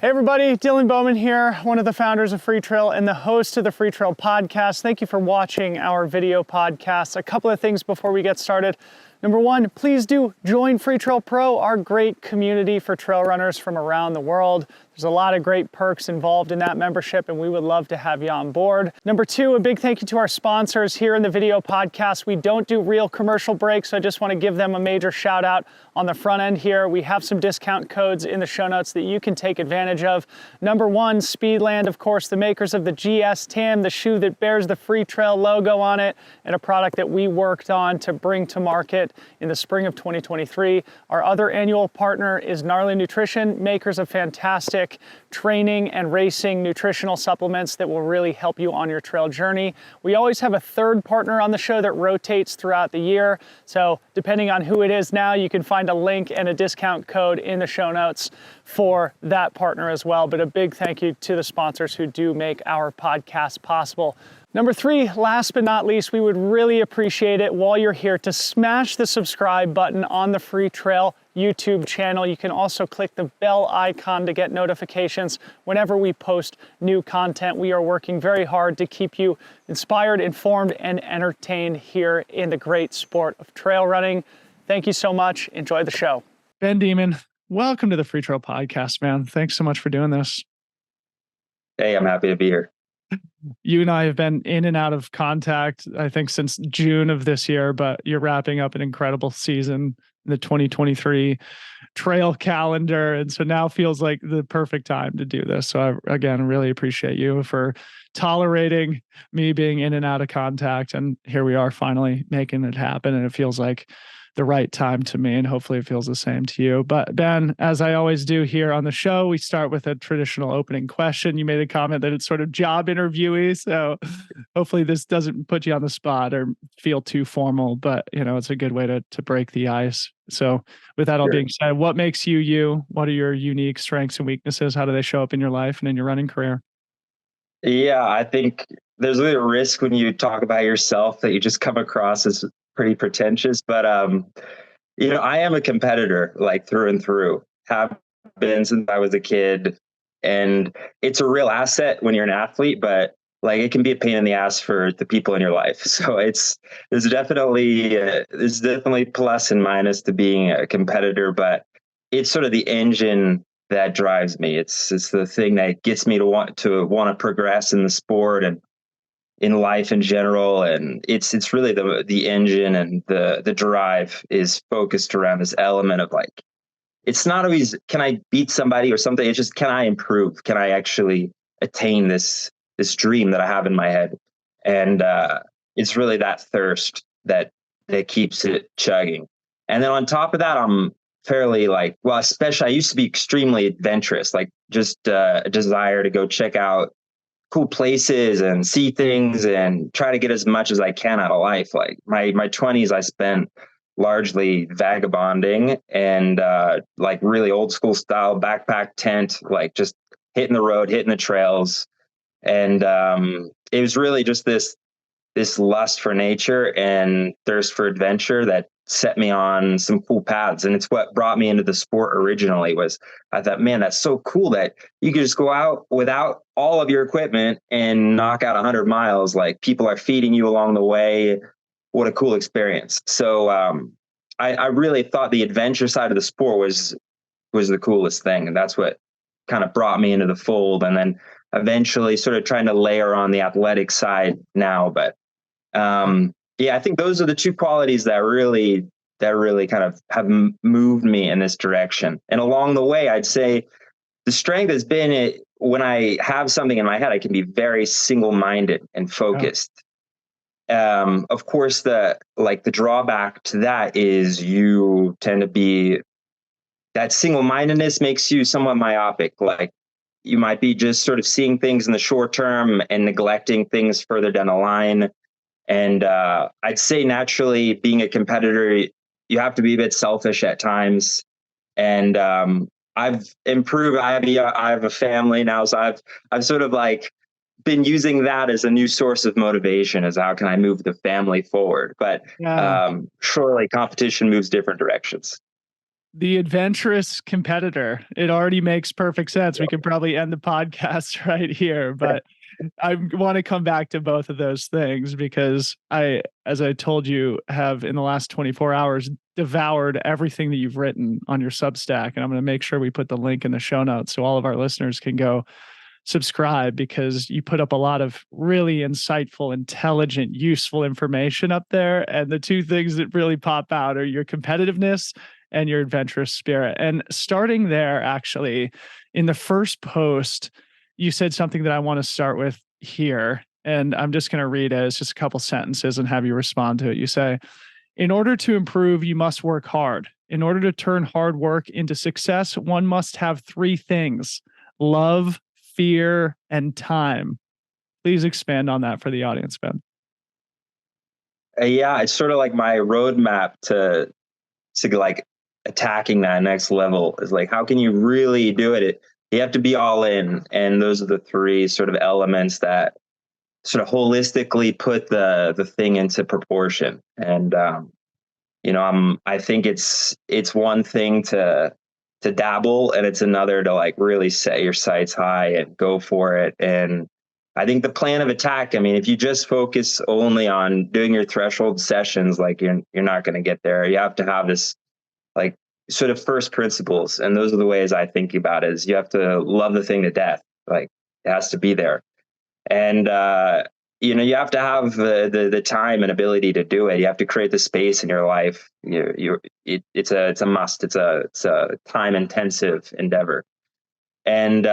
Hey everybody, Dylan Bowman here, one of the founders of Freetrail and the host of the Freetrail podcast. Thank you for watching our video podcast. A couple of things before we get started. Number one, please do join Freetrail Pro, our great community for trail runners from around the world. There's a lot of great perks involved in that membership, and we would love to have you on board. Number two, a big thank you to our sponsors here in the video podcast. We don't do real commercial breaks, so I just want to give them a major shout out on the front end here. We have some discount codes in the show notes that you can take advantage of. Number one, Speedland, of course, the makers of the GS Tam, the shoe that bears the Freetrail logo on it, and a product that we worked on to bring to market in the spring of 2023. Our other annual partner is Gnarly Nutrition, makers of fantastic training and racing nutritional supplements that will really help you on your trail journey. We always have a third partner on the show that rotates throughout the year. So depending on who it is now, you can find a link and a discount code in the show notes for that partner as well. But a big thank you to the sponsors who do make our podcast possible. Number three, last but not least, we would really appreciate it while you're here to smash the subscribe button on the Freetrail YouTube channel. You can also click the bell icon to get notifications whenever we post new content. We are working very hard to keep you inspired, informed, and entertained here in the great sport of trail running. Thank you so much. Enjoy the show. Ben Dhiman, welcome to the Freetrail podcast, man. Thanks so much for doing this. Hey, I'm happy to be here. You and I have been in and out of contact, I think, since June of this year, but you're wrapping up an incredible season in the 2023 trail calendar. And so now feels like the perfect time to do this. So I, again, really appreciate you for tolerating me being in and out of contact. And here we are finally making it happen. And it feels like the right time to me, and hopefully it feels the same to you. But Ben, as I always do here on the show, we start with a traditional opening question. You made a comment that it's sort of job interviewee, so hopefully this doesn't put you on the spot or feel too formal, but it's a good way to break the ice. So with that all being said, what makes you you? What are your unique strengths and weaknesses? How do they show up in your life and in your running career? Yeah, I think there's a risk when you talk about yourself that you just come across as pretty pretentious, but I am a competitor, like through and through. Have been since I was a kid, and it's a real asset when you're an athlete, but like it can be a pain in the ass for the people in your life. So there's definitely plus and minus to being a competitor, but it's sort of the engine that drives me. It's the thing that gets me to want to progress in the sport and in life in general. And it's really the engine, and the drive is focused around this element of like, it's not always, can I beat somebody or something? It's just, can I improve? Can I actually attain this dream that I have in my head? And it's really that thirst that keeps it chugging. And then on top of that, I'm fairly especially I used to be extremely adventurous, like just a desire to go check out cool places and see things and try to get as much as I can out of life. Like my 20s, I spent largely vagabonding and like really old school style backpack tent, like just hitting the road, hitting the trails. And it was really just this lust for nature and thirst for adventure that set me on some cool paths. And it's what brought me into the sport originally. Was I thought, man, that's so cool that you could just go out without all of your equipment and knock out 100 miles. Like people are feeding you along the way. What a cool experience. So I really thought the adventure side of the sport was the coolest thing. And that's what kind of brought me into the fold. And then eventually sort of trying to layer on the athletic side now. But I think those are the two qualities that really kind of have moved me in this direction. And along the way, I'd say the strength has been when I have something in my head, I can be very single-minded and focused. Yeah. Of course, the drawback to that is you tend to be, that single-mindedness makes you somewhat myopic. Like you might be just sort of seeing things in the short term and neglecting things further down the line. And I'd say naturally, being a competitor, you have to be a bit selfish at times. And I've improved. I have a family now, so I've sort of like been using that as a new source of motivation, as how can I move the family forward. But surely competition moves different directions. The adventurous competitor. It already makes perfect sense. We could probably end the podcast right here, but I want to come back to both of those things because as I told you, have in the last 24 hours devoured everything that you've written on your Substack. And I'm going to make sure we put the link in the show notes so all of our listeners can go subscribe, because you put up a lot of really insightful, intelligent, useful information up there. And the two things that really pop out are your competitiveness and your adventurous spirit. And starting there, actually, in the first post, you said something that I want to start with here. And I'm just going to read it. It's just a couple sentences and have you respond to it. You say, in order to improve, you must work hard. In order to turn hard work into success, one must have three things: love, fear, and time. Please expand on that for the audience, Ben. Yeah, it's sort of like my roadmap to like attacking that next level is like, how can you really do it? You have to be all in. And those are the three sort of elements that sort of holistically put the thing into proportion. And, I think it's one thing to dabble, and it's another to like really set your sights high and go for it. And I think the plan of attack, I mean, if you just focus only on doing your threshold sessions, like you're not going to get there. You have to have this like sort of first principles. And those are the ways I think about it, is you have to love the thing to death. Like it has to be there. And, you have to have the time and ability to do it. You have to create the space in your life. It's a must. It's a time intensive endeavor. And,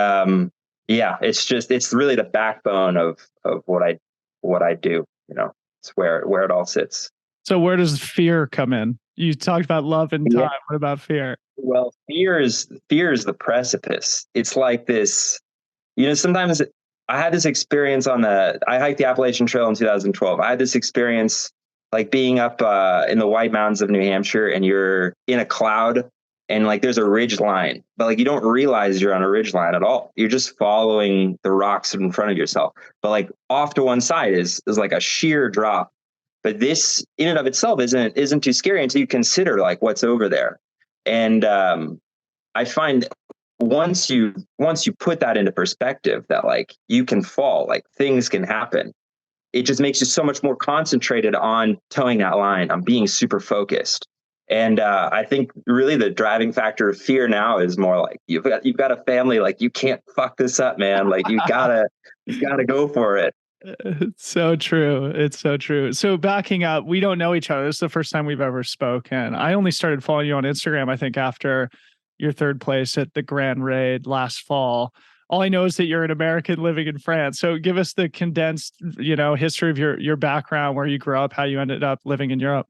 it's really the backbone of what I do. It's where it all sits. So where does fear come in? You talked about love and time. Yeah. What about fear? Well, fear is the precipice. It's like this, sometimes I had this experience I hiked the Appalachian Trail in 2012. I had this experience like being up in the White Mountains of New Hampshire, and you're in a cloud and like there's a ridge line, but like you don't realize you're on a ridge line at all. You're just following the rocks in front of yourself. But like off to one side is like a sheer drop. But this in and of itself isn't too scary until you consider like what's over there. And I find once you put that into perspective, that like you can fall, like things can happen, it just makes you so much more concentrated on towing that line, on being super focused. And I think really the driving factor of fear now is more like you've got a family, like you can't fuck this up, man. Like you gotta go for it. It's so true. It's so true. So backing up, we don't know each other. This is the first time we've ever spoken. I only started following you on Instagram, I think, after your third place at the Grand Raid last fall. All I know is that you're an American living in France. So give us the condensed, history of your background, where you grew up, how you ended up living in Europe.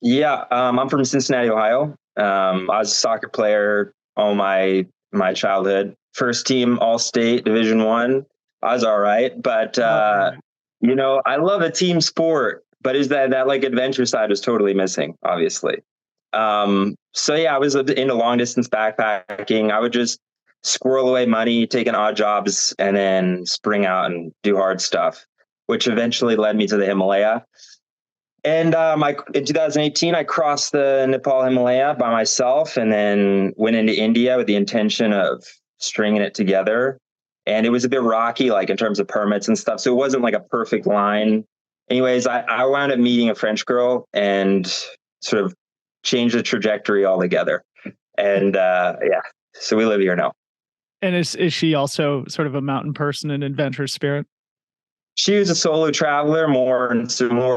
Yeah, I'm from Cincinnati, Ohio. I was a soccer player all my childhood. First team All State Division I. I was all right, but I love a team sport, but is that like adventure side was totally missing, obviously. So yeah, I was into long distance backpacking. I would just squirrel away money, taking odd jobs, and then spring out and do hard stuff, which eventually led me to the Himalaya. And in 2018, I crossed the Nepal Himalaya by myself, and then went into India with the intention of stringing it together. And it was a bit rocky, like in terms of permits and stuff. So it wasn't like a perfect line. Anyways, I wound up meeting a French girl and sort of changed the trajectory altogether. And so we live here now. And is she also sort of a mountain person and adventurous spirit? She was a solo traveler, more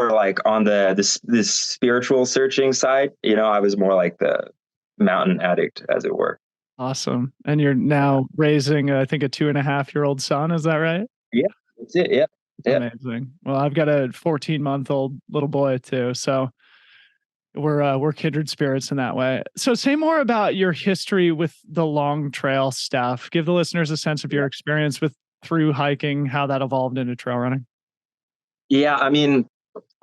like on this spiritual searching side. I was more like the mountain addict, as it were. Awesome. And you're now raising, I think, a 2.5-year-old son. Is that right? Yeah, that's it. Yep. Amazing. Well, I've got a 14-month-old little boy too. So we're kindred spirits in that way. So say more about your history with the long trail stuff. Give the listeners a sense of your experience with thru-hiking, how that evolved into trail running. Yeah, I mean,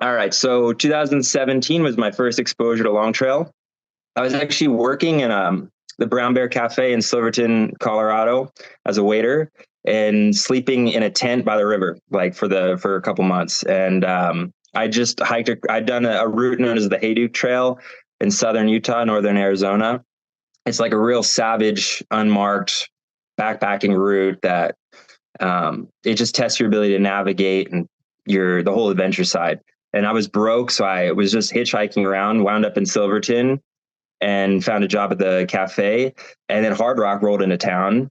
all right. So 2017 was my first exposure to long trail. I was actually working in the Brown Bear Cafe in Silverton, Colorado, as a waiter, and sleeping in a tent by the river, like for a couple months. And I just hiked. I'd done a route known as the Hayduke Trail. in southern Utah, northern Arizona. It's like a real savage, unmarked backpacking route that it just tests your ability to navigate and the whole adventure side. And I was broke, so I was just hitchhiking around, wound up in Silverton, and found a job at the cafe. And then Hard Rock rolled into town,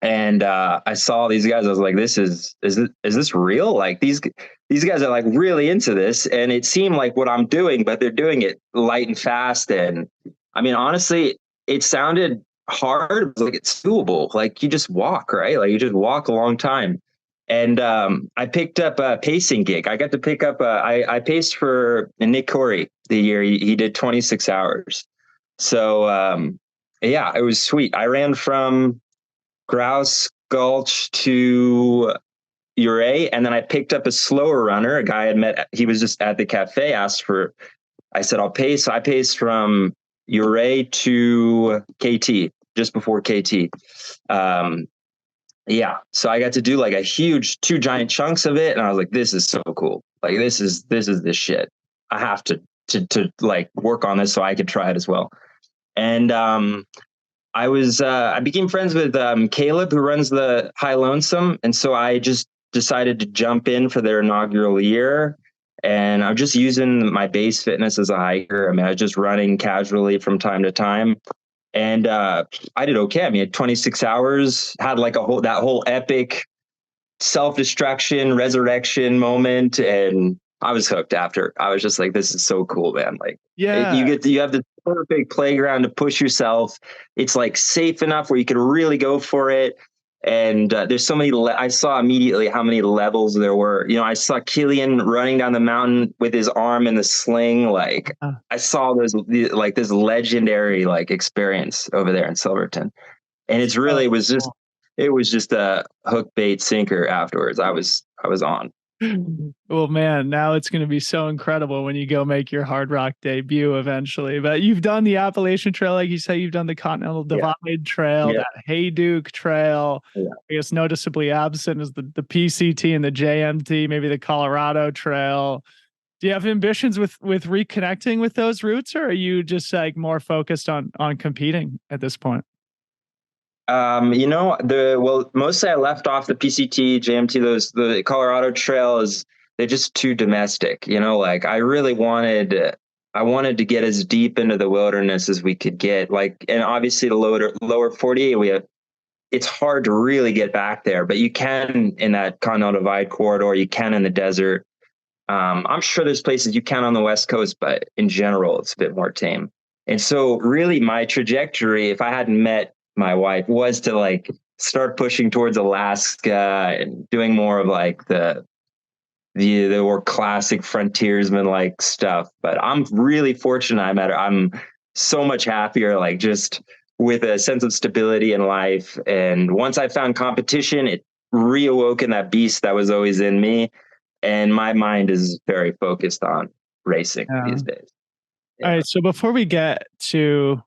and I saw these guys. I was like, is this real? Like these guys are like really into this, and it seemed like what I'm doing, but they're doing it light and fast. And I mean, honestly, it sounded hard, but like it's doable. Like you just walk, right? Like you just walk a long time. And I picked up a pacing gig. I got to pick up I paced for Nick Corey the year he did 26 hours. So yeah, it was sweet. I ran from Grouse Gulch to Uray, and then I picked up a slower runner, a guy I met. He was just at the cafe, I said, I'll pace. So I paced from Uray to KT, just before KT. Yeah. So I got to do like a huge 2 giant chunks of it. And I was like, this is so cool. Like, this is the shit. I have to like work on this so I could try it as well. And, I became friends with, Caleb, who runs the High Lonesome. And so I just decided to jump in for their inaugural year. And I'm just using my base fitness as a hiker. I mean, I was just running casually from time to time. And I did okay. I mean, 26 hours, had like that whole epic self-destruction, resurrection moment. And I was hooked after. I was just like, this is so cool, man. Like, Yeah. you have the perfect playground to push yourself. It's like safe enough where you can really go for it. And there's so many, I saw immediately how many levels there were. You know, I saw Kilian running down the mountain with his arm in the sling. Like I saw this legendary like experience over there in Silverton. And it was just a hook, bait, sinker afterwards. I was on. Well, man, now it's going to be so incredible when you go make your Hard Rock debut eventually. But you've done the Appalachian Trail, like you say, you've done the Continental Divide Trail, that Hayduke Trail. Yeah. I guess noticeably absent is the PCT and the JMT, maybe the Colorado Trail. Do you have ambitions with reconnecting with those routes, or are you just like more focused on competing at this point? Mostly I left off the PCT, JMT, the Colorado trails. They're just too domestic, you know, like I wanted to get as deep into the wilderness as we could get, like, and obviously the lower 48, it's hard to really get back there, but you can in that Continental Divide corridor, you can in the desert. I'm sure there's places you can on the West Coast, but in general, it's a bit more tame. And so really my trajectory, if I hadn't met my wife, was to like start pushing towards Alaska and doing more of like the more classic frontiersman like stuff. But I'm really fortunate I'm so much happier, like just with a sense of stability in life. And once I found competition, it reawoken that beast that was always in me. And my mind is very focused on racing these days. Yeah. All right. So before we get to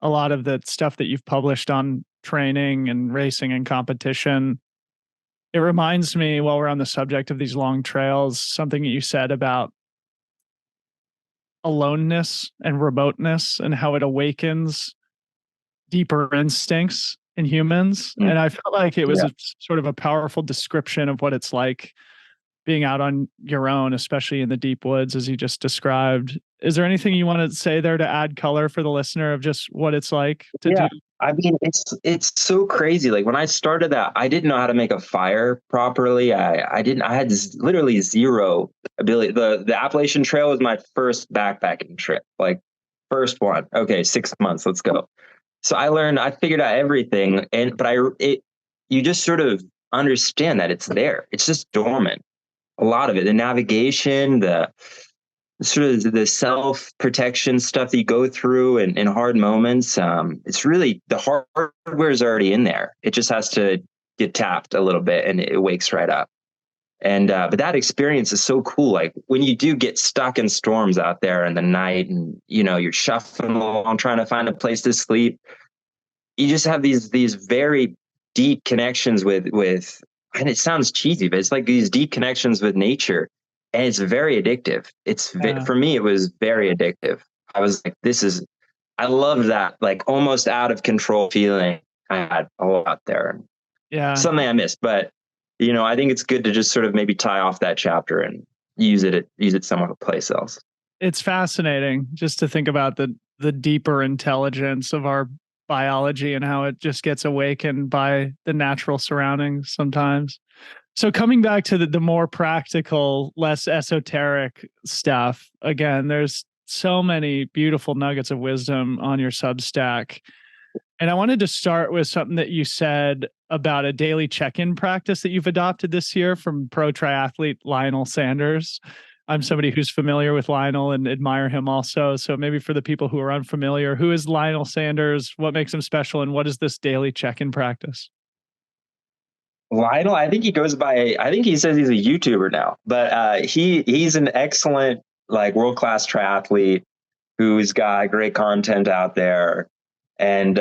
a lot of the stuff that you've published on training and racing and competition, it reminds me, while we're on the subject of these long trails, something that you said about aloneness and remoteness and how it awakens deeper instincts in humans. And I felt like it was a sort of a powerful description of what it's like being out on your own, especially in the deep woods, as you just described. Is there anything you want to say there to add color for the listener of just what it's like to do? I mean, it's so crazy. Like when I started that, I didn't know how to make a fire properly. I had literally zero ability. The Appalachian Trail was my first backpacking trip, like first one. Okay, 6 months, let's go. So I figured out everything, you just sort of understand that it's there. It's just dormant. A lot of it, the navigation, the sort of the self-protection stuff that you go through in hard moments. It's really, the hardware is already in there. It just has to get tapped a little bit and it wakes right up. And, but that experience is so cool. Like when you do get stuck in storms out there in the night and, you know, you're shuffling along, trying to find a place to sleep, you just have these very deep connections with, and it sounds cheesy, but it's like these deep connections with nature, and it's very addictive. For me, it was very addictive. I was like, I love that, like almost out of control feeling I had a lot there. Yeah. Something I missed, but I think it's good to just sort of maybe tie off that chapter and use it someplace else. It's fascinating just to think about the deeper intelligence of our biology and how it just gets awakened by the natural surroundings sometimes. So coming back to the more practical, less esoteric stuff, again, there's so many beautiful nuggets of wisdom on your Substack. And I wanted to start with something that you said about a daily check-in practice that you've adopted this year from pro triathlete Lionel Sanders. I'm somebody who's familiar with Lionel and admire him also. So maybe for the people who are unfamiliar, who is Lionel Sanders? What makes him special? And what is this daily check-in practice? Lionel, I think I think he says he's a YouTuber now, but he's an excellent, like, world-class triathlete who's got great content out there. And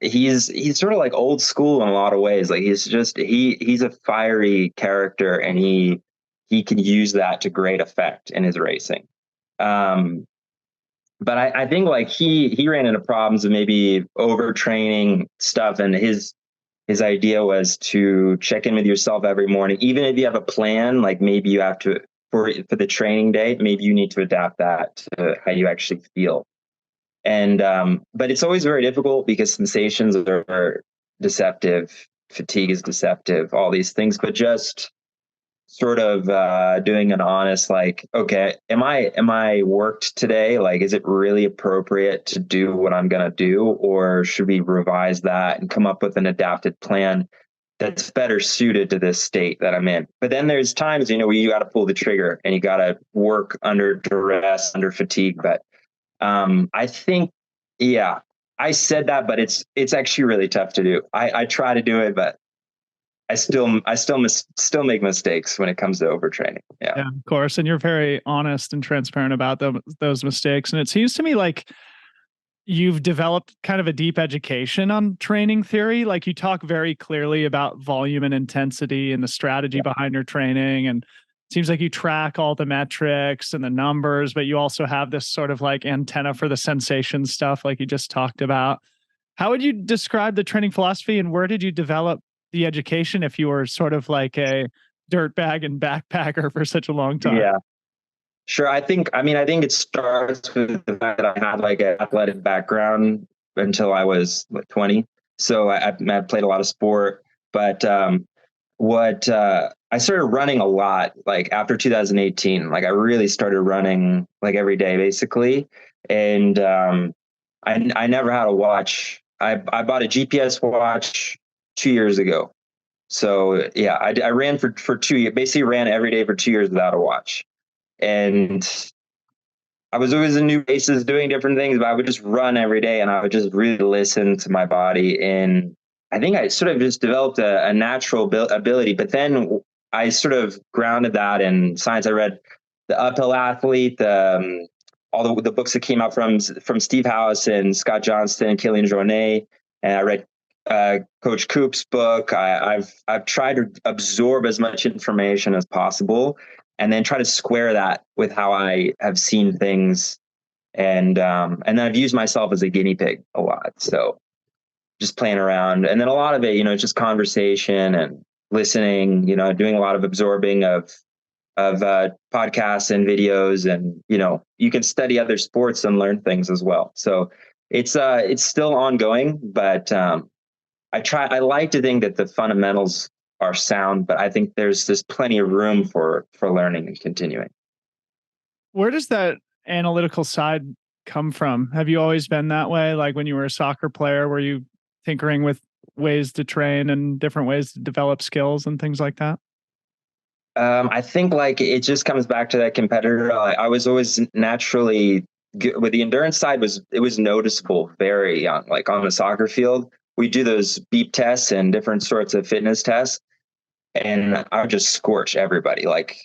he's sort of like old school in a lot of ways. Like he's a fiery character, and he can use that to great effect in his racing. But I think like he ran into problems of maybe overtraining stuff, and his idea was to check in with yourself every morning, even if you have a plan. Like maybe you have to for the training day, maybe you need to adapt that to how you actually feel. And but it's always very difficult because sensations are deceptive, fatigue is deceptive, all these things. But just sort of doing an honest, like, okay, am I worked today? Like, is it really appropriate to do what I'm gonna do, or should we revise that and come up with an adapted plan that's better suited to this state that I'm in? But then there's times, where you got to pull the trigger and you got to work under duress, under fatigue. But I think, yeah, I said that, but it's actually really tough to do. I try to do it, but I still make mistakes when it comes to overtraining. Yeah. Yeah, of course. And you're very honest and transparent about those mistakes. And it seems to me like you've developed kind of a deep education on training theory. Like you talk very clearly about volume and intensity and the strategy behind your training. And it seems like you track all the metrics and the numbers, but you also have this sort of like antenna for the sensation stuff, like you just talked about. How would you describe the training philosophy, and where did you develop the education if you were sort of like a dirtbag and backpacker for such a long time? Yeah, sure. I think it starts with the fact that I had like an athletic background until I was like 20. So I played a lot of sport, but what I started running a lot like after 2018. Like I really started running like every day basically. And I never had a watch. I bought a GPS watch 2 years ago. So yeah, I ran for 2 years, basically ran every day for 2 years without a watch. And I was always in new races doing different things, but I would just run every day and I would just really listen to my body. And I think I sort of just developed a natural ability, but then I sort of grounded that in science. I read The Uphill Athlete, all the books that came out from Steve House and Scott Johnston, Kilian Jornet, and I read Coach Coop's book. I've tried to absorb as much information as possible, and then try to square that with how I have seen things, and then I've used myself as a guinea pig a lot. So just playing around, and then a lot of it, just conversation and listening. Doing a lot of absorbing of podcasts and videos, and you can study other sports and learn things as well. So it's still ongoing, but I like to think that the fundamentals are sound, but I think there's plenty of room for learning and continuing. Where does that analytical side come from? Have you always been that way? Like when you were a soccer player, were you tinkering with ways to train and different ways to develop skills and things like that? I think like it just comes back to that competitor. I was always naturally good with the endurance side. It was noticeable very young. Like on the soccer field, we do those beep tests and different sorts of fitness tests, and I would just scorch everybody. Like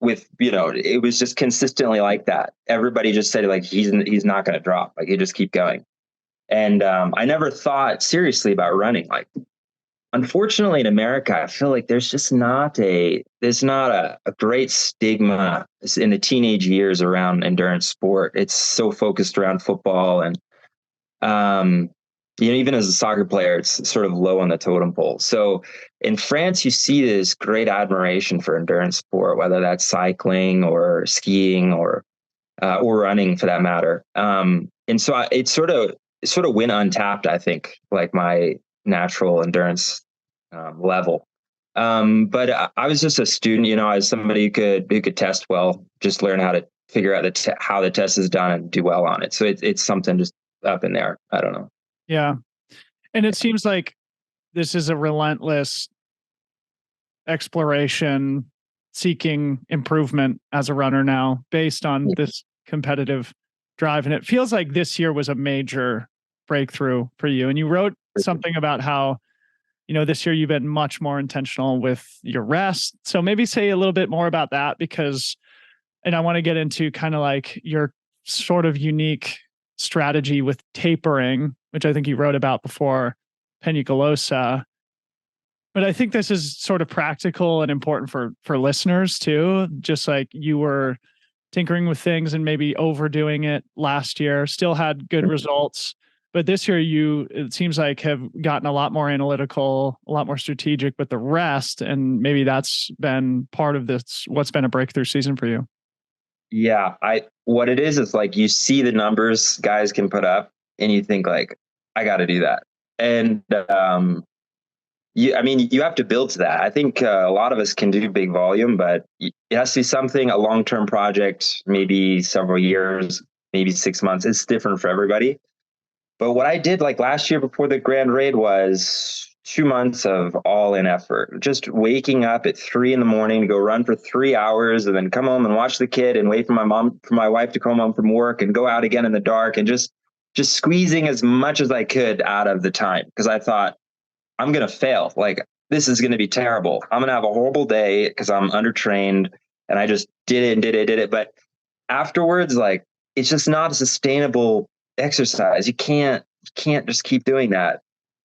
with it was just consistently like that. Everybody just said like he's not going to drop. Like he just keep going. And I never thought seriously about running. Like unfortunately in America, I feel like there's not a great stigma in the teenage years around endurance sport. It's so focused around football and um, even as a soccer player, it's sort of low on the totem pole. So in France, you see this great admiration for endurance sport, whether that's cycling or skiing or running for that matter. And so it sort of went untapped, I think, like my natural endurance level. But I was just a student, I was somebody who could test well, just learn how to figure out how the test is done and do well on it. So it's something just up in there. I don't know. Yeah. And it seems like this is a relentless exploration, seeking improvement as a runner now based on this competitive drive. And it feels like this year was a major breakthrough for you. And you wrote something about how, this year you've been much more intentional with your rest. So maybe say a little bit more about that and I want to get into kind of like your sort of unique strategy with tapering, which I think you wrote about before Penyagolosa. But I think this is sort of practical and important for listeners too. Just like you were tinkering with things and maybe overdoing it last year, still had good results. But this year it seems like have gotten a lot more analytical, a lot more strategic with the rest. And maybe that's been part of what's been a breakthrough season for you. Yeah, what it is like you see the numbers guys can put up and you think like, I got to do that. And you have to build to that. I think a lot of us can do big volume, but it has to be something, a long-term project, maybe several years, maybe 6 months. It's different for everybody. But what I did like last year before the Grand Raid was 2 months of all in effort, just waking up at 3 a.m. to go run for 3 hours and then come home and watch the kid and wait for my wife to come home from work and go out again in the dark and just squeezing as much as I could out of the time. Because I thought, I'm going to fail. Like, this is going to be terrible. I'm going to have a horrible day because I'm undertrained. And I just did it. But afterwards, like, it's just not a sustainable exercise. You can't just keep doing that.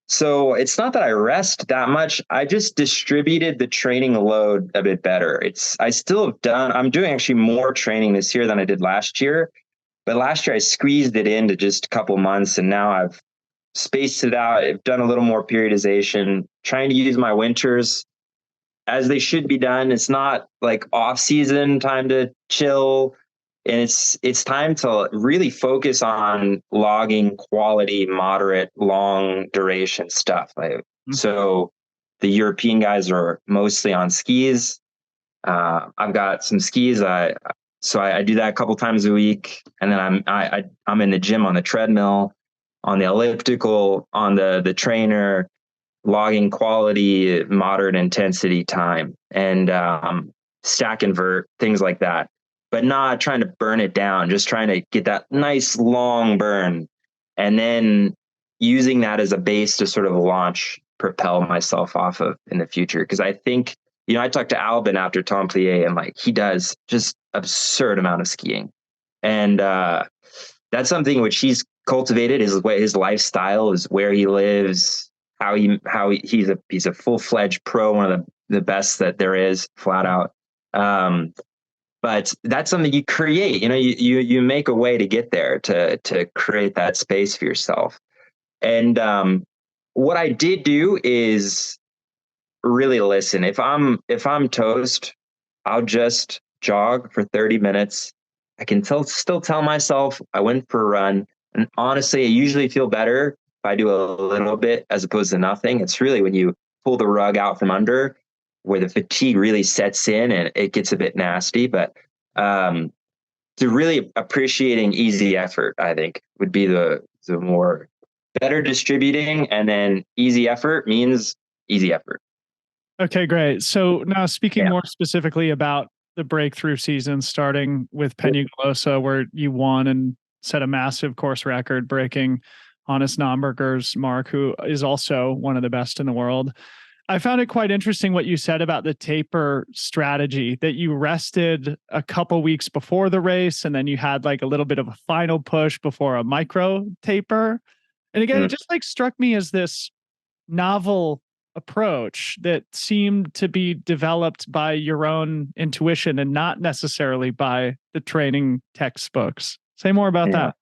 So it's not that I rest that much. I just distributed the training load a bit better. I'm doing actually more training this year than I did last year. But last year I squeezed it into just a couple months, and now I've spaced it out. I've done a little more periodization, trying to use my winters as they should be done. It's not like off season time to chill. And it's time to really focus on logging quality, moderate, long duration stuff. So the European guys are mostly on skis. I've got some skis. So I do that a couple times a week, and then I'm in the gym on the treadmill, on the elliptical, on the trainer, logging quality, moderate intensity time, and stack invert, things like that. But not trying to burn it down, just trying to get that nice long burn, and then using that as a base to sort of propel myself off of in the future. Because I think, I talked to Albin after Templiers, and like he does just absurd amount of skiing, and that's something which he's cultivated. His lifestyle is where he lives, he's a full-fledged pro, one of the best that there is, flat out. But that's something you create. You make a way to get there, to create that space for yourself. And what I did do is really listen. If I'm toast, I'll just jog for 30 minutes. I can still tell myself I went for a run. And honestly, I usually feel better if I do a little bit as opposed to nothing. It's really when you pull the rug out from under where the fatigue really sets in and it gets a bit nasty. But to really appreciating easy effort, I think would be the more better distributing, and then easy effort means easy effort. Okay, great. So now speaking more specifically about the breakthrough season, starting with Penyagolosa, where you won and set a massive course record, breaking Hannes Nomberger's mark, who is also one of the best in the world. I found it quite interesting what you said about the taper strategy, that you rested a couple weeks before the race, and then you had like a little bit of a final push before a micro taper. And again, it just like struck me as this novel approach that seemed to be developed by your own intuition and not necessarily by the training textbooks. Say more about that.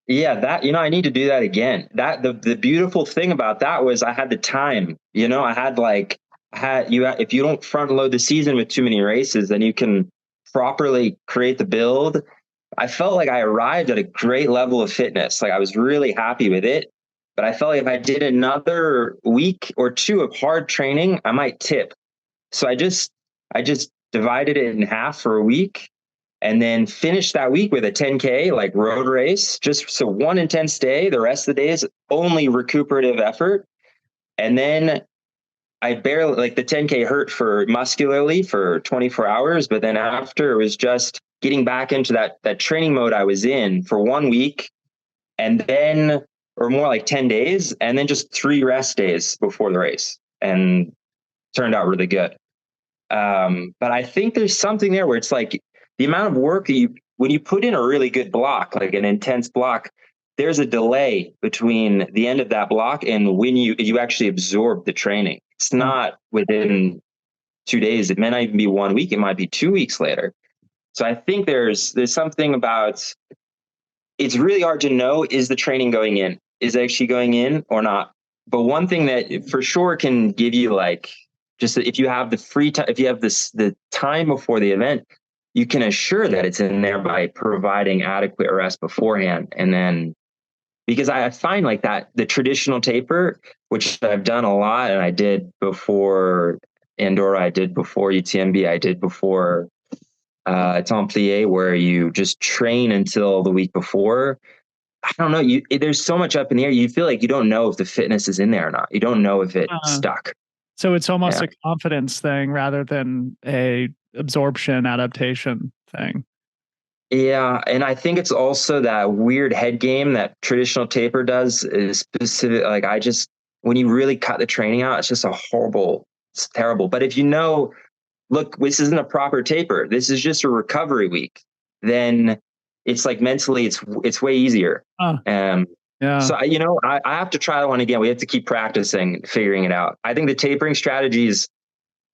Yeah, that, I need to do that again. That the beautiful thing about that was I had the time, if you don't front load the season with too many races, then you can properly create the build. I felt like I arrived at a great level of fitness. Like I was really happy with it, but I felt like if I did another week or two of hard training, I might tip. So I just divided it in half for a week and then finished that week with a 10K like road race, just so one intense day. The rest of the days only recuperative effort. And then I barely, like, the 10K hurt for muscularly for 24 hours, but then after it was just getting back into that training mode I was in for 1 week, and then, or more like 10 days, and then just 3 rest days before the race, and turned out really good. But I think there's something there where it's like the amount of work that when you put in a really good block, like an intense block, there's a delay between the end of that block and when you actually absorb the training. It's not within 2 days. It may not even be 1 week. It might be 2 weeks later. So I think there's something about, it's really hard to know, is the training going in? Is it actually going in or not? But one thing that for sure can give you, like, just if you have the free time, if you have the time before the event, you can assure that it's in there by providing adequate rest beforehand. And then, because I find like that, the traditional taper, which I've done a lot, and I did before Andorra, I did before UTMB, I did before Templiers, where you just train until the week before. I don't know. There's so much up in the air. You feel like you don't know if the fitness is in there or not. You don't know if it stuck. So it's almost a confidence thing rather than a absorption adaptation thing. Yeah, and I think it's also that weird head game that traditional taper does, is specific. Like, when you really cut the training out, it's just it's terrible. But if you know, look, this isn't a proper taper, this is just a recovery week, then it's like mentally it's way easier. So I have to try that one again. We have to keep practicing, figuring it out. I think the tapering strategies,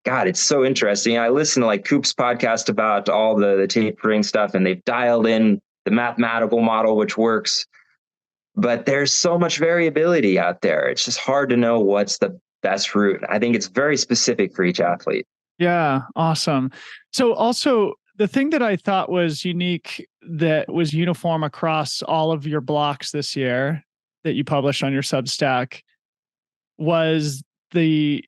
God, it's so interesting. I listen to like Coop's podcast about all the tapering stuff, and they've dialed in the mathematical model, which works, but there's so much variability out there. It's just hard to know what's the best route. I think it's very specific for each athlete. Yeah. Awesome. So also, the thing that I thought was unique, that was uniform across all of your blocks this year that you published on your Substack, was the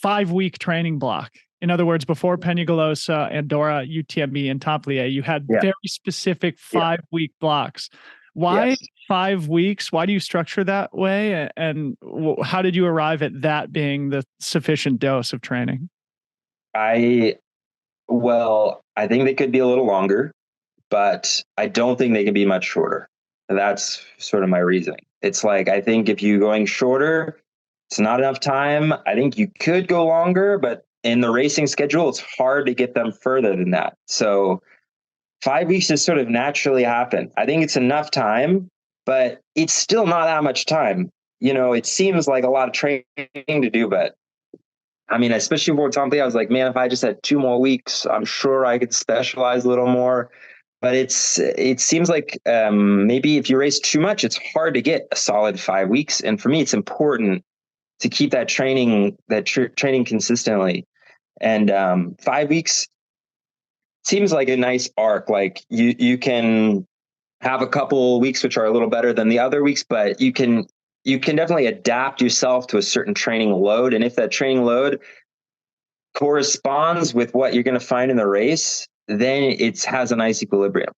5-week training block. In other words, before Penyagolosa, Andorra, UTMB, and Templiers, you had very specific 5-week blocks. Why 5 weeks? Why do you structure that way? And how did you arrive at that being the sufficient dose of training? I think they could be a little longer, but I don't think they can be much shorter. That's sort of my reasoning. It's like, I think if you're going shorter, it's not enough time. I think you could go longer, but in the racing schedule, it's hard to get them further than that. So 5 weeks just sort of naturally happen. I think it's enough time, but it's still not that much time. It seems like a lot of training to do, but I mean, especially for Templiers, I was like, man, if I just had 2 more weeks, I'm sure I could specialize a little more. But it seems like maybe if you race too much, it's hard to get a solid 5 weeks. And for me, it's important to keep that training consistently. And 5 weeks seems like a nice arc. Like you can have a couple weeks which are a little better than the other weeks, but you can definitely adapt yourself to a certain training load. And if that training load corresponds with what you're going to find in the race, then it has a nice equilibrium.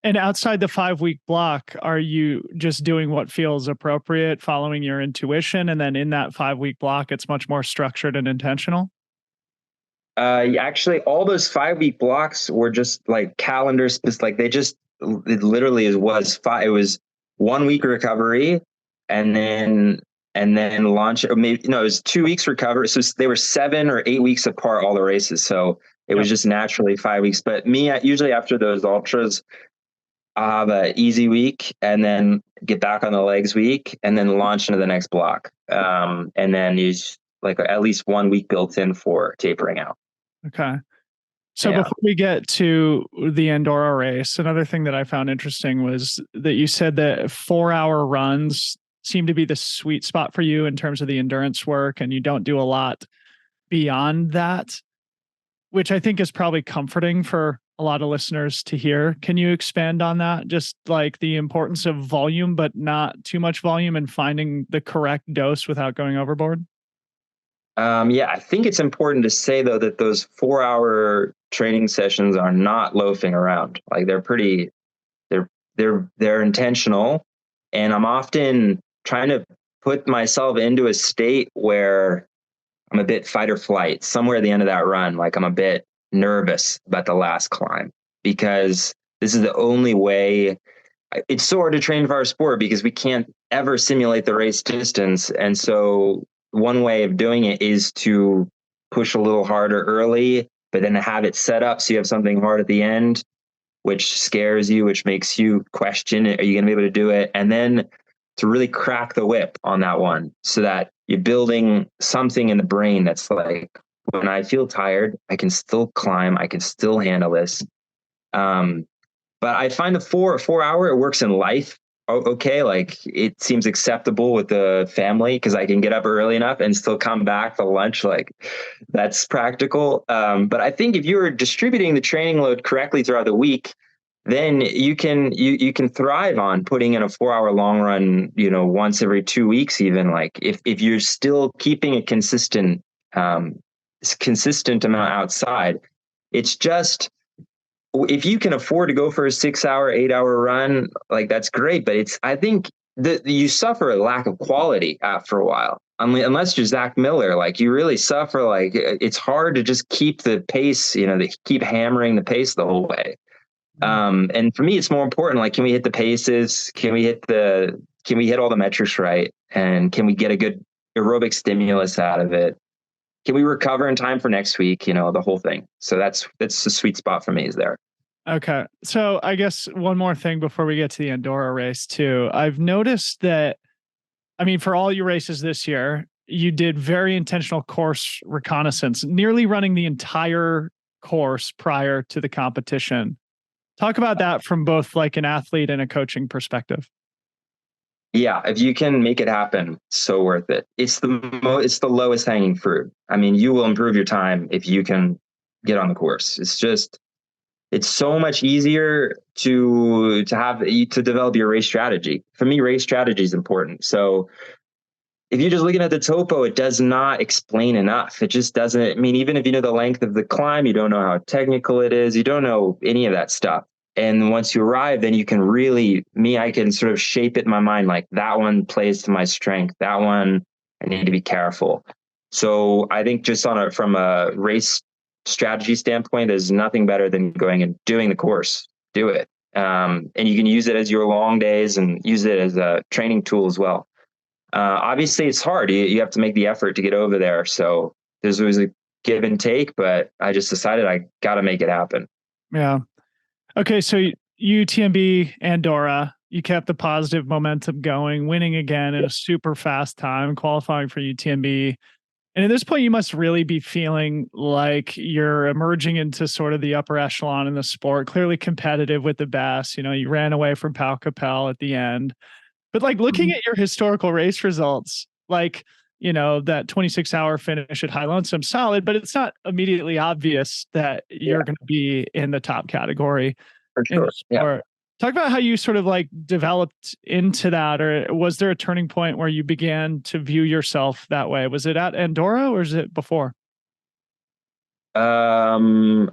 And outside the 5-week block, are you just doing what feels appropriate, following your intuition? And then in that 5-week block, it's much more structured and intentional? Actually, all those 5-week blocks were just like calendars. Like it literally was 5. It was 1 week recovery, and then launch. Or maybe it was 2 weeks recovery. So they were 7 or 8 weeks apart, all the races. So it was just naturally 5 weeks. But me, usually after those ultras, I'll have an easy week, and then get back on the legs week, and then launch into the next block. And then like at least 1 week built in for tapering out. Okay. So Yeah. before we get to the Andorra race, another thing that I found interesting was that you said that 4-hour runs seem to be the sweet spot for you in terms of the endurance work, and you don't do a lot beyond that, which I think is probably comforting for a lot of listeners to hear. Can you expand on that? Just like the importance of volume, but not too much volume, and finding the correct dose without going overboard? Yeah, I think it's important to say though that those 4-hour training sessions are not loafing around. Like they're they're intentional, and I'm often trying to put myself into a state where I'm a bit fight or flight somewhere at the end of that run. Like I'm a bit nervous about the last climb, because this is the only way. It's so hard to train for our sport because we can't ever simulate the race distance. And so one way of doing it is to push a little harder early, but then to have it set up so you have something hard at the end, which scares you, which makes you question, are you going to be able to do it? And then to really crack the whip on that one so that you're building something in the brain that's like, when I feel tired, I can still climb, I can still handle this. But I find the 4 hour, it works in life. Okay. Like it seems acceptable with the family because I can get up early enough and still come back for lunch. Like that's practical. But I think if you're distributing the training load correctly throughout the week, then you can thrive on putting in a 4-hour long run, once every 2 weeks, even. Like if you're still keeping a consistent amount outside. It's just, if you can afford to go for a 6-hour, 8-hour run, like that's great. But I think that you suffer a lack of quality after a while. Unless you're Zach Miller, like you really suffer. Like it's hard to just keep the pace, they keep hammering the pace the whole way. And for me, it's more important. Like, can we hit the paces? Can we hit all the metrics right? And can we get a good aerobic stimulus out of it? Can we recover in time for next week? The whole thing. So that's the sweet spot for me is there. Okay. So I guess one more thing before we get to the Andorra race too. I've noticed that, I mean, for all your races this year, you did very intentional course reconnaissance, nearly running the entire course prior to the competition. Talk about that from both like an athlete and a coaching perspective. Yeah, if you can make it happen, so worth it. It's the lowest hanging fruit. I mean, you will improve your time if you can get on the course. It's so much easier to develop your race strategy. For me, race strategy is important. So if you're just looking at the topo, it does not explain enough. It just doesn't. I mean, even if you know the length of the climb, you don't know how technical it is. You don't know any of that stuff. And once you arrive, then you can I can sort of shape it in my mind. Like that one plays to my strength. That one, I need to be careful. So I think just from a race strategy standpoint, there's nothing better than going and doing the course. Do it. And you can use it as your long days and use it as a training tool as well. Obviously it's hard. You have to make the effort to get over there. So there's always a give and take, but I just decided I got to make it happen. Yeah. Okay. So UTMB Andorra, you kept the positive momentum going, winning again in a super fast time, qualifying for UTMB. And at this point, you must really be feeling like you're emerging into sort of the upper echelon in the sport, clearly competitive with the best. You ran away from Pau Capel at the end. But like looking at your historical race results, like, that 26-hour finish at High Lonesome, solid, but it's not immediately obvious that you're going to be in the top category For in the sure. Yeah. sport. Talk about how you sort of like developed into that, or was there a turning point where you began to view yourself that way? Was it at Andorra or is it before? Andorra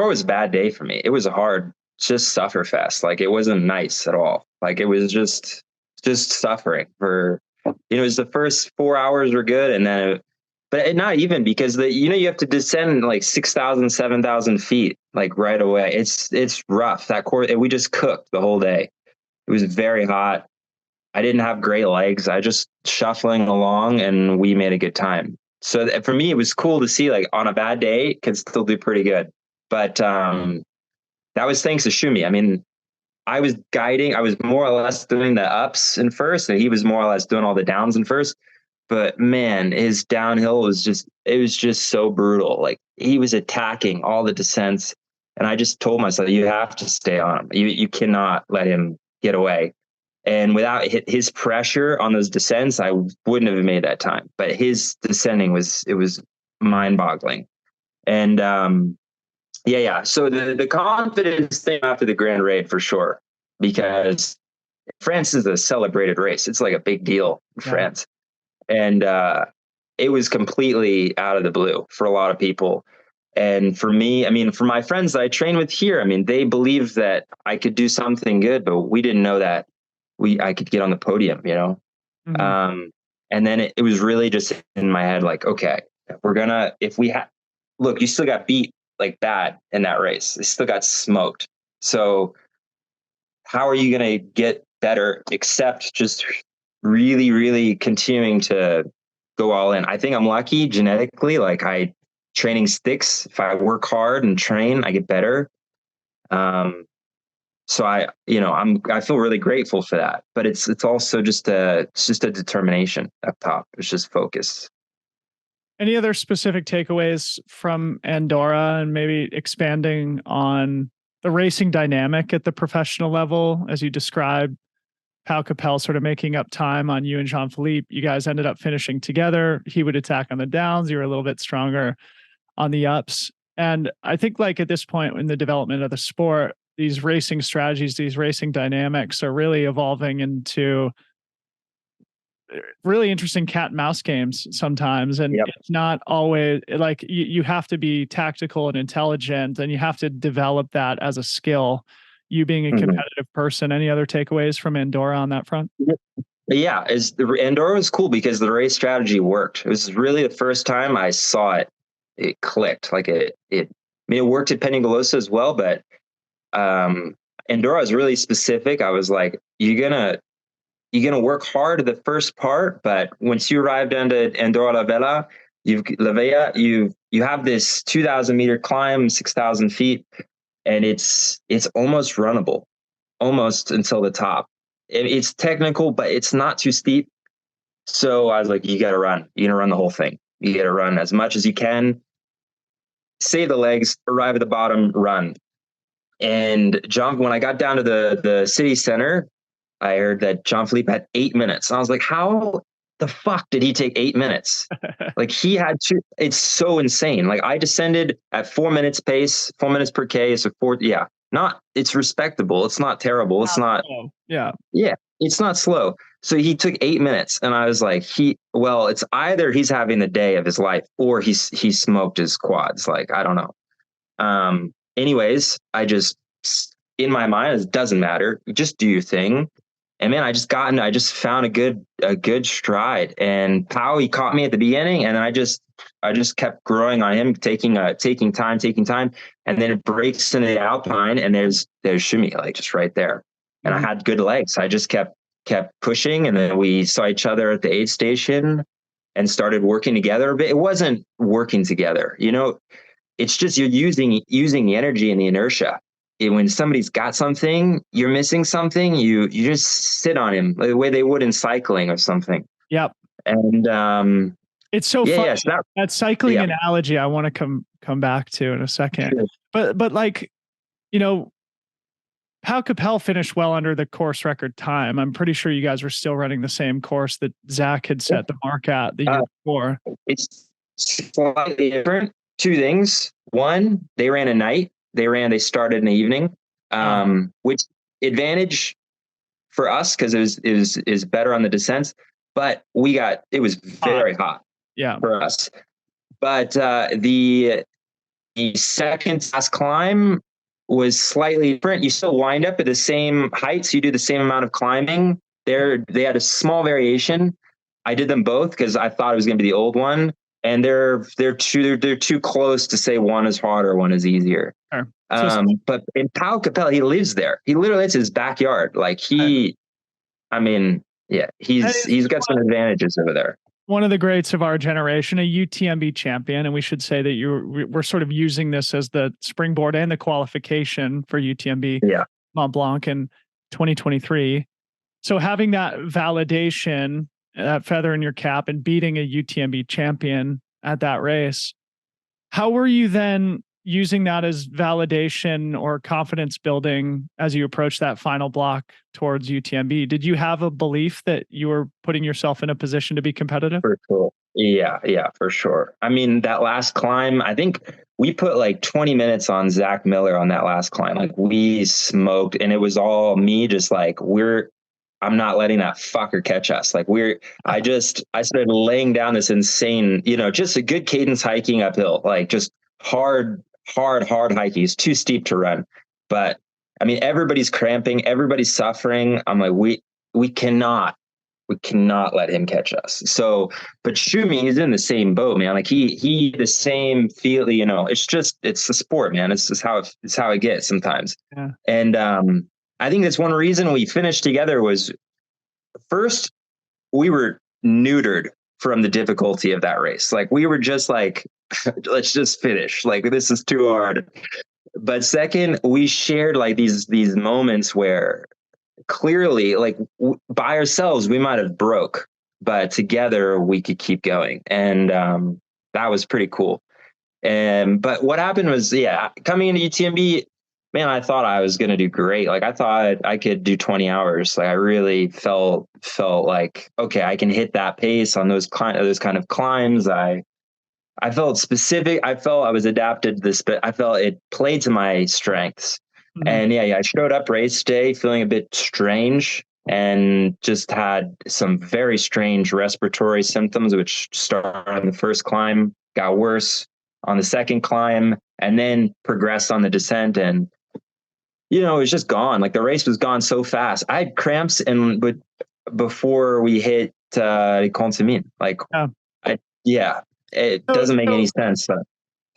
was a bad day for me. It was a hard, just sufferfest. Like it wasn't nice at all. Like it was just suffering for, it was the first 4 hours were good. And then, not even, because you have to descend like 6,000, 7,000 feet, like right away. It's rough. That course, we just cooked the whole day. It was very hot. I didn't have great legs. I just shuffling along and we made a good time. So for me, it was cool to see like on a bad day can still do pretty good. But that was thanks to Shumi. I mean, I was guiding. I was more or less doing the ups in first, and he was more or less doing all the downs in first. but man, his downhill it was just so brutal. Like he was attacking all the descents. And I just told myself, you have to stay on him. You cannot let him get away. And without his pressure on those descents, I wouldn't have made that time. But his descending was mind boggling. And, yeah. So the confidence thing after the Grand Raid for sure, because France is a celebrated race. It's like a big deal in France. And it was completely out of the blue for a lot of people. And for me, I mean, for my friends that I train with here, I mean, they believed that I could do something good, but we didn't know that I could get on the podium, you know? Mm-hmm. And then it was really just in my head, like, okay, look, you still got beat like bad in that race. You still got smoked. So how are you going to get better except just really, really continuing to go all in? I think I'm lucky genetically. Like training sticks. If I work hard and train, I get better. So I feel really grateful for that, but it's also just a determination up top. It's just focus. Any other specific takeaways from Andorra, and maybe expanding on the racing dynamic at the professional level, as you described, Pau Capel sort of making up time on you and Jean-Philippe. You guys ended up finishing together. He would attack on the downs. You were a little bit stronger on the ups. And I think like at this point in the development of the sport, these racing strategies, these racing dynamics are really evolving into really interesting cat and mouse games sometimes. And it's not always like you have to be tactical and intelligent, and you have to develop that as a skill. You being a competitive person, any other takeaways from Andorra on that front? Yeah, Andorra was cool because the race strategy worked. It was really the first time I saw it clicked. Like it worked at Penyagolosa as well, but Andorra is really specific. I was like, you're gonna work hard at the first part, but once you arrive down to Andorra la Vella, you have this 2,000 meter climb, 6,000 feet, and it's almost runnable, almost until the top. It's technical, but it's not too steep. So I was like, you got to run. You're gonna run the whole thing. You got to run as much as you can. Save the legs. Arrive at the bottom. Run. And when I got down to the city center, I heard that Jean-Philippe had 8 minutes. And I was like, how the fuck did he take 8 minutes? Like it's so insane. Like I descended at 4 minutes pace, 4 minutes per K. So it's respectable. It's not terrible. It's not, it's not slow. So he took 8 minutes, and I was like, it's either he's having the day of his life or he smoked his quads. Like, I don't know. Anyways, in my mind, it doesn't matter. Just do your thing. And man, I just found a good stride. And Pau, he caught me at the beginning, and then I just kept growing on him, taking time. And then it breaks into the Alpine, and there's Shimmy, like just right there. And I had good legs. I just kept pushing. And then we saw each other at the aid station and started working together. But it wasn't working together. You know, it's just you're using the energy and the inertia. When somebody's got something, you're missing something, you just sit on him the way they would in cycling or something. Yep. And it's so funny. That cycling analogy I want to come back to in a second. Sure. But like, you know, Pau Capel finished well under the course record time. I'm pretty sure you guys were still running the same course that Zach had set the mark at the year before. It's slightly different. Two things. One, they ran a night. They started in the evening, which advantage for us because it was better on the descents, but it was very hot for us. But the second last climb was slightly different. You still wind up at the same height, so you do the same amount of climbing. They had a small variation. I did them both because I thought it was going to be the old one. And they're too close to say one is harder, one is easier. Sure. But in Pau Capel, he lives there. He literally, it's his backyard. Like he's got some advantages over there. One of the greats of our generation, a UTMB champion, and we should say that we're sort of using this as the springboard and the qualification for UTMB Mont Blanc in 2023. So having that validation that feather in your cap and beating a UTMB champion at that race. How were you then using that as validation or confidence building as you approach that final block towards UTMB? Did you have a belief that you were putting yourself in a position to be competitive? For sure. Yeah, for sure. I mean, that last climb, I think we put like 20 minutes on Zach Miller on that last climb. Like we smoked, and it was all me just like, I'm not letting that fucker catch us. Like I started laying down this insane, just a good cadence hiking uphill, like just hard hiking. It's too steep to run. But I mean, everybody's cramping, everybody's suffering. I'm like, we cannot let him catch us. So, but Shumi, he's in the same boat, man. Like he the same feel, it's the sport, man. It's just how it gets sometimes. Yeah. And, I think that's one reason we finished together was first we were neutered from the difficulty of that race. Like we were just like, let's just finish. Like this is too hard. But second, we shared like these moments where clearly, like by ourselves, we might have broke, but together we could keep going. And that was pretty cool. But what happened was, coming into UTMB, man, I thought I was going to do great. Like I thought I could do 20 hours. Like I really felt like, okay, I can hit that pace on those kind of climbs. I felt specific. I felt I was adapted to this, but I felt it played to my strengths. Mm-hmm. And I showed up race day feeling a bit strange and just had some very strange respiratory symptoms, which started on the first climb, got worse on the second climb, and then progressed on the descent. And it was just gone. Like the race was gone so fast. I had cramps before we hit Contamine. Like, it doesn't make any sense. But,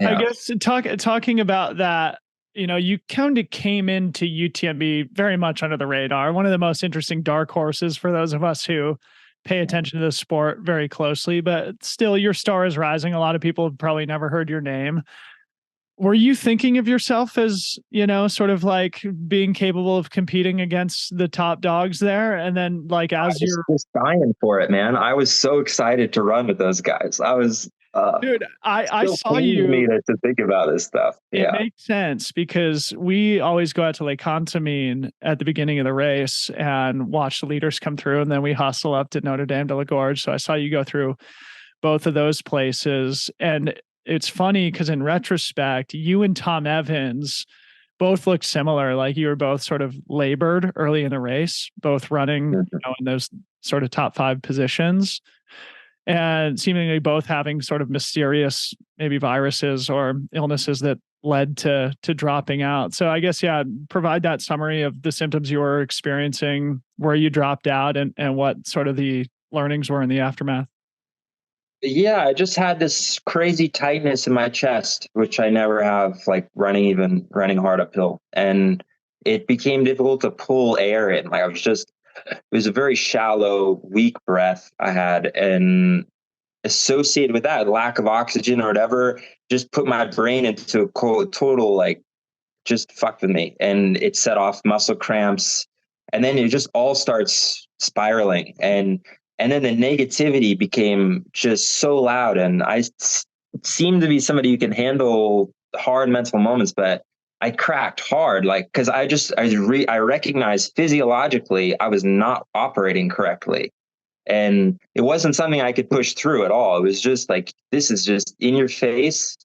I guess talking about that, you kind of came into UTMB very much under the radar. One of the most interesting dark horses for those of us who pay attention to the sport very closely, but still your star is rising. A lot of people have probably never heard your name. Were you thinking of yourself as, sort of like being capable of competing against the top dogs there? And then like, as you're just dying for it, man, I was so excited to run with those guys. I was, dude, I saw you to think about this stuff. It makes sense because we always go out to Lake Contamine at the beginning of the race and watch the leaders come through. And then we hustle up to Notre Dame de la Gorge. So I saw you go through both of those places. And it's funny because in retrospect, you and Tom Evans both look similar. Like you were both sort of labored early in the race, both running in those sort of top 5 positions, and seemingly both having sort of mysterious, maybe viruses or illnesses that led to dropping out. So I guess, provide that summary of the symptoms you were experiencing, where you dropped out, and what sort of the learnings were in the aftermath. Yeah, I just had this crazy tightness in my chest, which I never have, like running hard uphill. And it became difficult to pull air in. Like it was a very shallow, weak breath I had. And associated with that, lack of oxygen or whatever, just put my brain into a total, like, just fucked with me. And it set off muscle cramps. And then it just all starts spiraling. And then the negativity became just so loud. And I seemed to be somebody who can handle hard mental moments, but I cracked hard, like, because I recognized physiologically I was not operating correctly. And it wasn't something I could push through at all. It was just like, this is just in your face.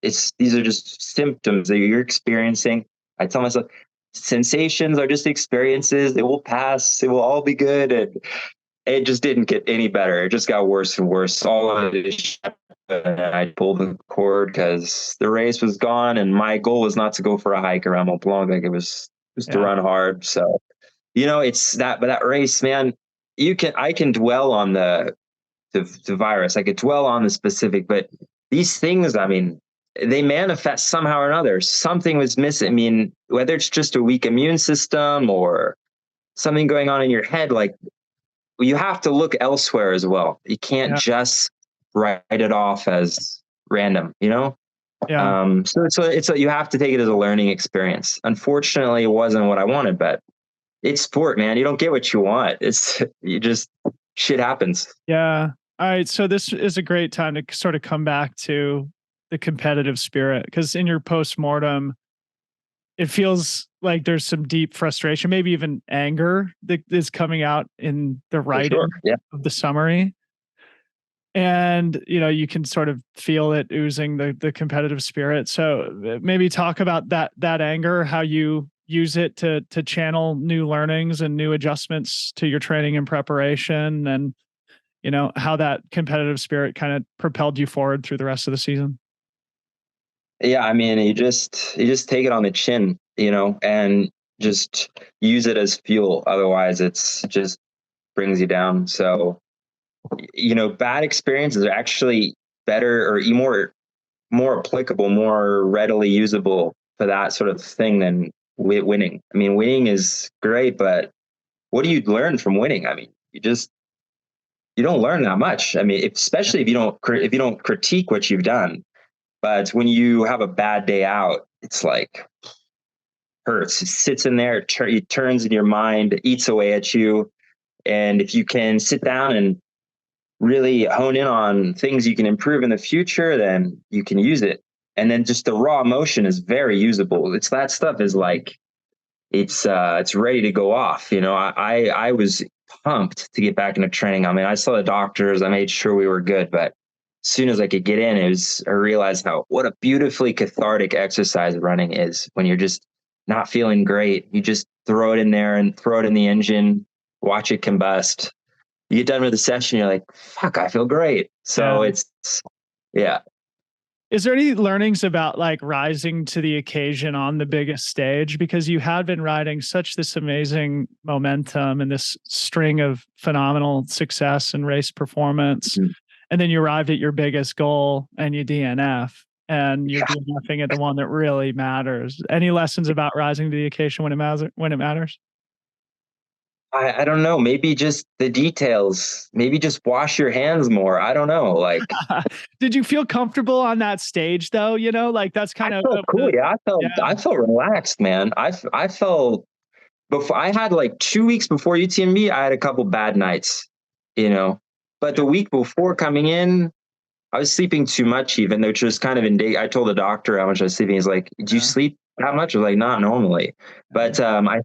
These are just symptoms that you're experiencing. I tell myself, sensations are just experiences. They will pass. It will all be good. And it just didn't get any better. It just got worse and worse. All of it. And I pulled the cord because the race was gone, and my goal was not to go for a hike around Mont Blanc. Like it was to run hard. So, it's that. But that race, man, I can dwell on the virus. I could dwell on the specific, but these things, I mean, they manifest somehow or another. Something was missing. I mean, whether it's just a weak immune system or something going on in your head, like, you have to look elsewhere as well. You can't just write it off as random, Yeah. So you have to take it as a learning experience. Unfortunately, it wasn't what I wanted, but it's sport, man. You don't get what you want. You just shit happens. Yeah. All right. So this is a great time to sort of come back to the competitive spirit, because in your postmortem, it feels like there's some deep frustration, maybe even anger that is coming out in the For writing sure. Yeah. of the summary. And, you can sort of feel it oozing the competitive spirit. So maybe talk about that anger, how you use it to channel new learnings and new adjustments to your training and preparation, and how that competitive spirit kind of propelled you forward through the rest of the season. Yeah. I mean, you just take it on the chin, and just use it as fuel. Otherwise it's just brings you down. So, bad experiences are actually better or more applicable, more readily usable for that sort of thing than winning. I mean, winning is great, but what do you learn from winning? I mean, you don't learn that much. I mean, especially if you don't critique what you've done. But when you have a bad day out, it's like hurts. It sits in there, it turns in your mind, it eats away at you. And if you can sit down and really hone in on things you can improve in the future, then you can use it. And then just the raw emotion is very usable. It's that stuff is like, it's ready to go off. I was pumped to get back into training. I mean, I saw the doctors, I made sure we were good, but as soon as I could get in, I realized what a beautifully cathartic exercise running is. When you're just not feeling great, you just throw it in there and throw it in the engine, watch it combust. You get done with the session, you're like, fuck, I feel great. So yeah. Is there any learnings about like rising to the occasion on the biggest stage? Because you had been riding such this amazing momentum and this string of phenomenal success and race performance. Mm-hmm. And then you arrived at your biggest goal and you DNF, and you're DNFing at the one that really matters. Any lessons about rising to the occasion when it matters? I don't know. Maybe just the details. Maybe just wash your hands more. I don't know. Like, Did you feel comfortable on that stage though? Like that's kind I of felt cool. Yeah, I felt relaxed, man. I felt before I had like 2 weeks before UTMB, I had a couple bad nights, but the week before coming in, I was sleeping too much, even though just kind of in day. I told the doctor how much I was sleeping. He's like, "Do you sleep that much?" I was like, "Not normally," but I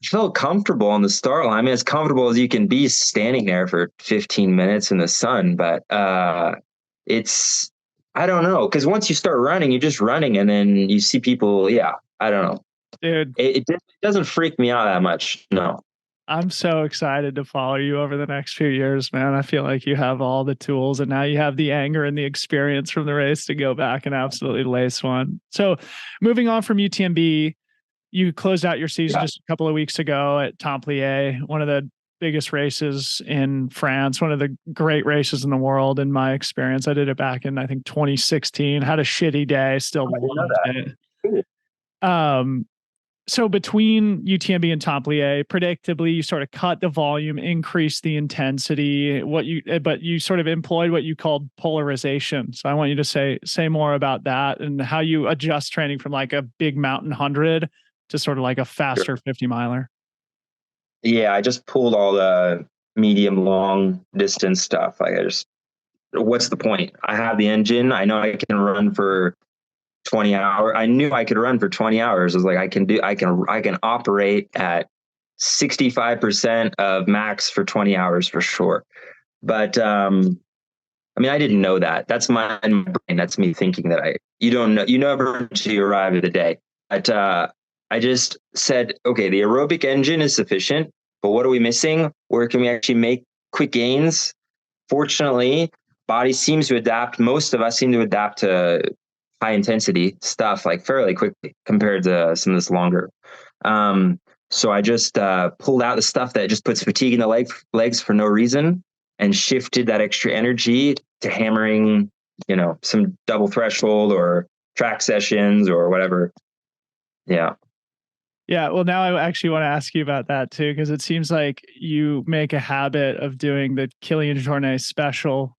felt comfortable on the start line. I mean, as comfortable as you can be standing there for 15 minutes in the sun, but it's I don't know, because once you start running, you're just running, and then you see people. Yeah, I don't know. dude. It doesn't freak me out that much. No. I'm so excited to follow you over the next few years, man. I feel like you have all the tools, and now you have the anger and the experience from the race to go back and absolutely lace one. So moving on from UTMB, you closed out your season just a couple of weeks ago at Templiers, one of the biggest races in France, one of the great races in the world, in my experience. I did it back in, I think, 2016, had a shitty day, still loved it. So between UTMB and Templiers, predictably, you sort of cut the volume, increased the intensity, but you sort of employed what you called polarization. So I want you to say more about that and how you adjust training from like a big mountain 100 to sort of like a faster 50 miler. Yeah, I just pulled all the medium long distance stuff. What's the point? I have the engine. I know I can run for 20 hours. I knew I could run for 20 hours. I was like, I can operate at 65% of max for 20 hours for sure. But I mean, I didn't know that. That's my brain. That's me thinking that you don't know, you never until you arrive at the day. But I just said, okay, the aerobic engine is sufficient, but what are we missing? Where can we actually make quick gains? Fortunately, body seems to adapt. Most of us seem to adapt to high intensity stuff like fairly quickly compared to some of this longer. So I just pulled out the stuff that just puts fatigue in the legs for no reason, and shifted that extra energy to hammering, some double threshold or track sessions or whatever. Yeah. Yeah, well, now I actually want to ask you about that too, because it seems like you make a habit of doing the Kilian Jornet special,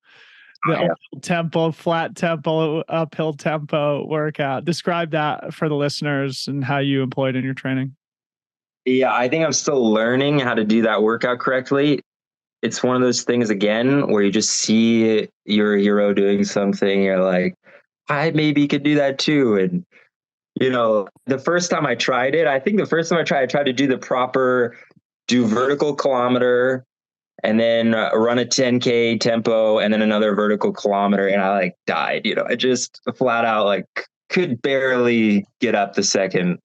the uphill tempo, flat tempo, uphill tempo workout. Describe that for the listeners and how you employ it in your training. Yeah, I think I'm still learning how to do that workout correctly. it's one of those things again where you just see your hero doing something, you're like, I maybe could do that too. And the first time I tried it, I think the first time I tried to do the proper, do vertical kilometer, and then run a 10K tempo, and then another vertical kilometer, and I like died. I just flat out like could barely get up the second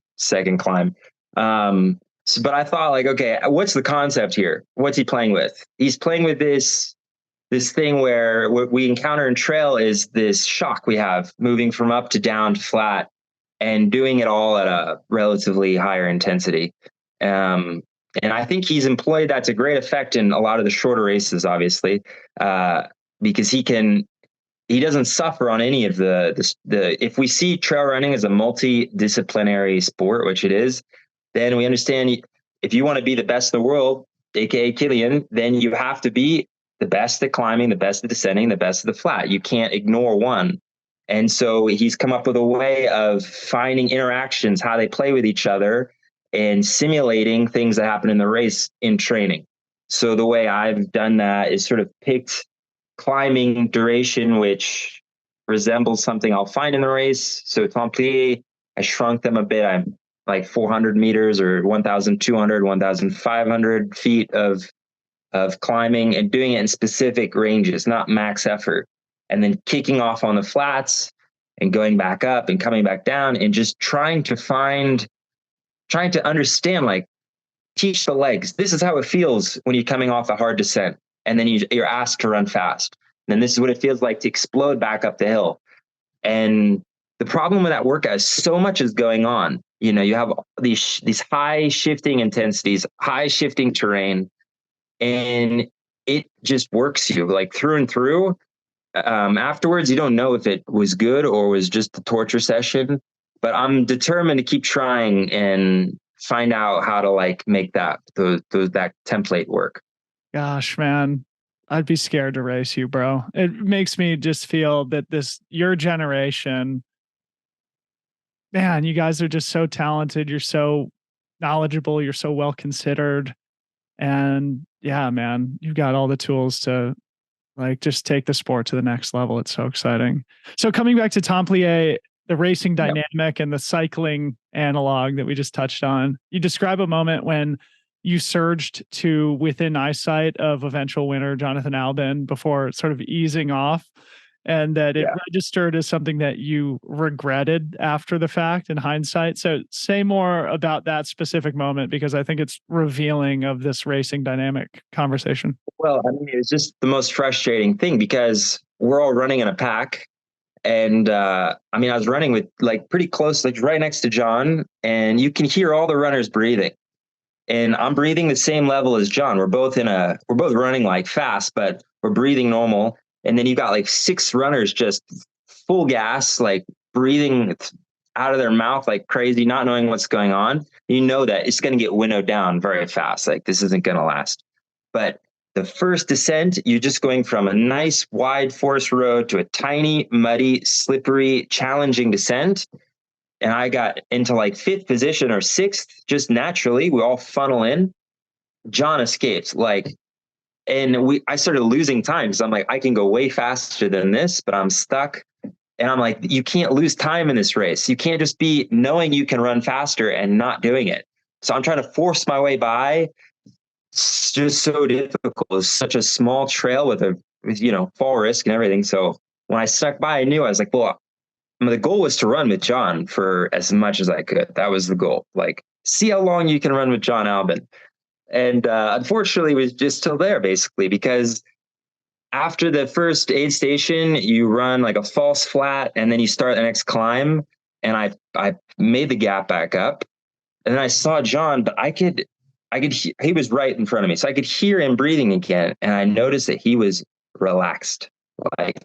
climb. But I thought, like, okay, what's the concept here? What's he playing with? He's playing with this thing where what we encounter in trail is this shock we have moving from up to down to flat, and doing it all at a relatively higher intensity. And I think he's employed that to great effect in a lot of the shorter races, obviously, because he doesn't suffer on any of if we see trail running as a multidisciplinary sport, which it is, then we understand if you want to be the best in the world, aka Kilian, then you have to be the best at climbing, the best at descending, the best at the flat. You can't ignore one. And so he's come up with a way of finding interactions, how they play with each other, and simulating things that happen in the race in training. So the way I've done that is sort of picked climbing duration, which resembles something I'll find in the race. So Templiers, I shrunk them a bit. I'm like 400 meters or 1,200, 1,500 feet of climbing, and doing it in specific ranges, not max effort. And then kicking off on the flats and going back up and coming back down, and just trying to understand, like, teach the legs. This is how it feels when you're coming off a hard descent, and then you're asked to run fast. And then this is what it feels like to explode back up the hill. And the problem with that workout is so much is going on. You have these high shifting intensities, high shifting terrain, and it just works you like through and through. Afterwards, you don't know if it was good or was just a torture session, but I'm determined to keep trying and find out how to like make that template work. Gosh, man, I'd be scared to race you, bro. It makes me just feel that your generation, man, you guys are just so talented. You're so knowledgeable. You're so well considered. And yeah, man, you've got all the tools to like just take the sport to the next level. It's so exciting. So coming back to Templiers, the racing dynamic and the cycling analog that we just touched on, you describe a moment when you surged to within eyesight of eventual winner Jonathan Albon before sort of easing off, and that it registered as something that you regretted after the fact in hindsight. So say more about that specific moment, because I think it's revealing of this racing dynamic conversation. Well, I mean, it's just the most frustrating thing because we're all running in a pack. And I was running with like pretty close, like right next to John, and you can hear all the runners breathing. And I'm breathing the same level as John. We're both running like fast, but we're breathing normal. And then you got like 6 runners just full gas, like breathing out of their mouth like crazy, not knowing what's going on. You know that it's going to get winnowed down very fast. Like this isn't going to last. But the first descent, you're just going from a nice wide forest road to a tiny, muddy, slippery, challenging descent. And I got into like 5th position or 6th, just naturally. We all funnel in. John escapes, I started losing time because I'm like, I can go way faster than this, but I'm stuck. And I'm like, you can't lose time in this race. You can't just be knowing you can run faster and not doing it. So I'm trying to force my way by. It's just so difficult. It's such a small trail with fall risk and everything. So when I stuck by, I knew I was like, well, the goal was to run with John for as much as I could. That was the goal. Like, see how long you can run with John Albon. And unfortunately, it was just till there, basically, because after the first aid station, you run like a false flat, and then you start the next climb. And I made the gap back up, and then I saw John, but he was right in front of me, so I could hear him breathing again, and I noticed that he was relaxed, like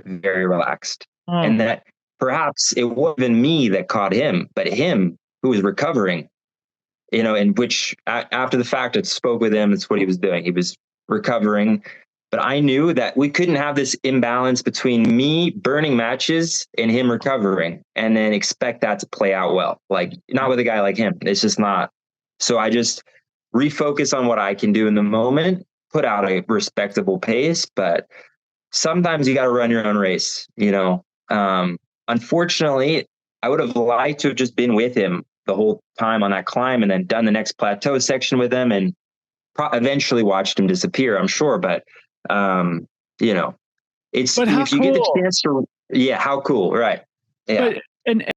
very relaxed, and that perhaps it wasn't me that caught him, but him who was recovering. In which after the fact, I spoke with him. That's what he was doing. He was recovering. But I knew that we couldn't have this imbalance between me burning matches and him recovering and then expect that to play out well. Like, not with a guy like him. It's just not. So I just refocus on what I can do in the moment. put out a respectable pace, but sometimes you got to run your own race, you know. Unfortunately, I would have liked to have just been with him the whole time on that climb and then done the next plateau section with him and eventually watched him disappear, I'm sure. But, you know, it's, But how if you get the cool. chance to, yeah, how cool. Right. Yeah. But, and